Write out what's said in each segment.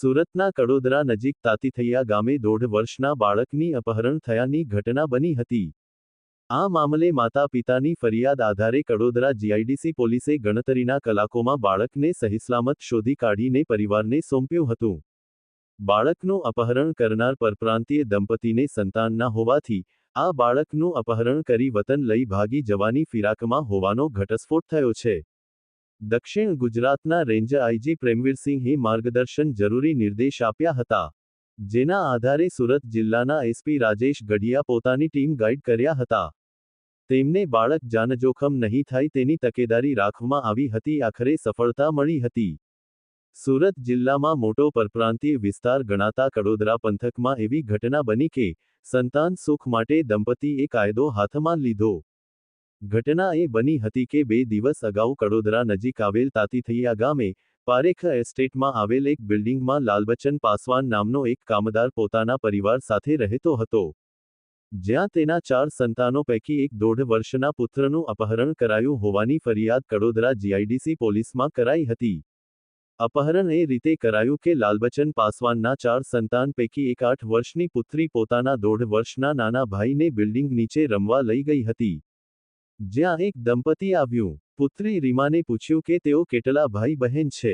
સુરતના કડોદરા નજીક તાતીથૈયા ગામે 1.5 વર્ષના બાળકની અપહરણ થયાની ઘટના બની હતી. આ મામલે માતા પિતાની ફરિયાદ આધારે કડોદરા જીઆઈડીસી પોલીસે ગણતરીના કલાકોમાં બાળકને સહીસલામત શોધી કાઢીને પરિવારને સોંપ્યું હતું. બાળકનું અપહરણ કરનાર પરપ્રાંતીય દંપતીને સંતાન ના હોવાથી આ બાળકનું અપહરણ કરી વતન લઈ ભાગી જવાની ફિરાકમાં હોવાનો ઘટસ્ફોટ થયો છે. દક્ષિણ ગુજરાતના રેન્જ આઈજી પ્રેમવીરસિંહે માર્ગદર્શન જરૂરી નિર્દેશ આપ્યા હતા. જેના આધારે સુરત જિલ્લાના એસપી રાજેશ ગઢિયા પોતાની ટીમ ગાઈડ કર્યા હતા. તેમને બાળક જાનજોખમ નહીં થાય તેની તકેદારી રાખવામાં આવી હતી. આખરે સફળતા મળી હતી. સુરત જિલ્લામાં મોટો પરપ્રાંતીય વિસ્તાર ગણાતા કડોદરા પંથકમાં એવી ઘટના બની કે સંતાન સુખ માટે દંપતીએ કાયદો હાથમાં લીધો. ઘટના એ બની હતી કે 2 દિવસ અગાઉ કડોદરા નજીક આવેલ તાતીથૈયા ગામે પારેખ એસ્ટેટમાં આવેલ એક બિલ્ડિંગમાં લાલબચન પાસવાન નામનો એક કામદાર પોતાના પરિવાર સાથે રહેતો હતો. જ્યાં તેના 4 સંતાનો પૈકી એક 1.5 વર્ષના પુત્રનું અપહરણ કરાયું હોવાની ફરિયાદ કડોદરા જીઆઈડીસી પોલીસમાં કરાઈ હતી. અપહરણ એ રીતે કરાયું કે લાલબચન પાસવાનના 4 સંતાન પૈકી એક 8 વર્ષની પુત્રી પોતાના 1.5 વર્ષના નાના ભાઈને બિલ્ડિંગ નીચે રમવા લઈ ગઈ હતી. જ્યાં એક દંપતી આવ્યું. પુત્રી રીમાને પૂછ્યું કે તેઓ કેટલા ભાઈ બહેન છે.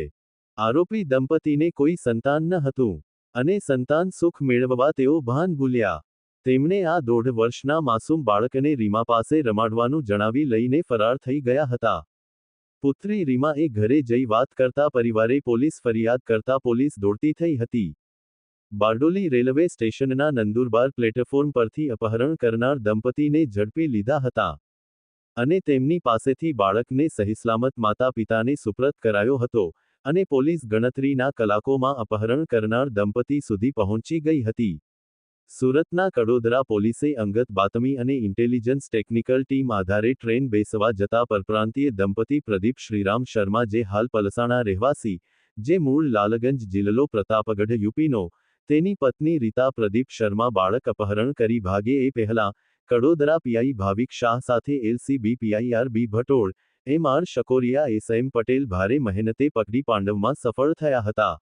આરોપી દંપતીને કોઈ સંતાન ન હતું અને સંતાન સુખ મેળવવા તેઓ ભાન ભૂલ્યા. તેમણે આ 1.5 વર્ષના માસૂમ બાળકને રીમા પાસે રમાડવાનું જણાવી લઈને ફરાર થઈ ગયા હતા. પુત્રી રીમા એ ઘરે જઈ વાત કરતા પરિવારે પોલીસ ફરિયાદ કરતા પોલીસ દોડતી થઈ હતી. બારડોલી રેલવે સ્ટેશનના નંદુરબાર પ્લેટફોર્મ પરથી અપહરણ કરનાર દંપતીને ઝડપી લીધા હતા અને તેમની પાસેથી બાળકને સહીસલામત માતા પિતાને સુપ્રત કરાયો હતો અને પોલીસ ગણતરીના કલાકોમાં અપહરણ કરનાર દંપતી સુધી પહોંચી ગઈ હતી. સુરતના કડોદરા પોલીસે અંગત બાતમી અને ઇન્ટેલિજન્સ ટેકનિકલ ટીમ આધારે ટ્રેન બેસવા જતા પરપ્રાંતીય દંપતી પ્રદીપ શ્રીરામ શર્મા જે હાલ પલસાણા રહેવાસી, જે મૂળ લાલગંજ જિલ્લો પ્રતાપગઢ યુપીનો, તેની પત્ની રીતા પ્રદીપ શર્મા બાળક અપહરણ કરી ભાગે એ પહેલા કડોદરા પીઆઈ ભાવિક શાહ સાથે એલસીબી પીઆઈઆર બી ભટોળ, એમઆર શકોરિયા એસએમ પટેલ ભારે મહેનતે પકડી પાંડવમાં સફળ થયા હતા.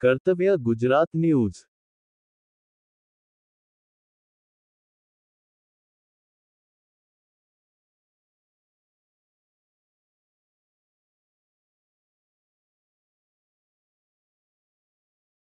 કર્તવ્ય ગુજરાત ન્યૂઝ.